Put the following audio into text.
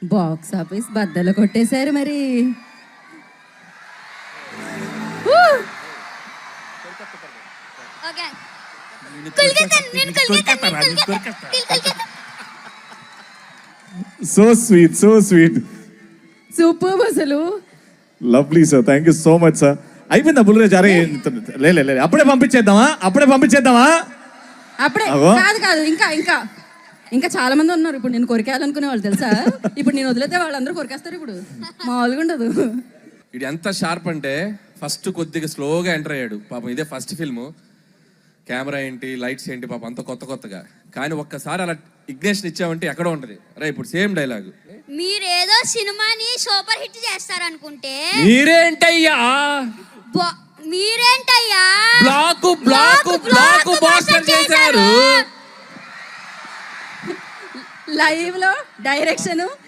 Box office బద్దలు కొట్టేశారు మరి. So sweet, so sweet, super అసలు. Lovely sir, thank you so much sir. అయిపోయిందా బుల్రాజ్? అరే లే అప్పుడే పంపించేద్దామా? అప్పుడే అగో. కాదు ఇంకా ఇంకా ఇంకా చాలా మంది ఉన్నారు. ఇప్పుడు నేను కొరికేయాలనుకునే వాళ్ళు తెలుసా? ఇప్పుడు నేను వదిలేతే వాళ్ళందరూ కొరికేస్తారు. ఇప్పుడు మామూలుగా ఉండదు. ఇది ఎంత షార్ప్ అంటే ఫస్ట్ కొద్దిగా స్లోగా ఎంటర్ అయ్యాడు పాపం. ఇదే ఫస్ట్ ఫిల్మ్, కెమెరా ఏంటి, లైట్స్ ఏంటి, పాపం అంత కొత్తగా. కానీ ఒక్కసారి అలా ఇగ్నేషన్ ఇచ్చామంటే ఎక్కడో ఉంటది. రే ఇప్పుడు సేమ్ డైలాగ్. మీరేదో సినిమాని సూపర్ హిట్ చేస్తారనుకుంటే మీరేంటయ్యా బ్లాక్ బాస్టర్ చేశారు. లైవ్ లో డైరెక్షన్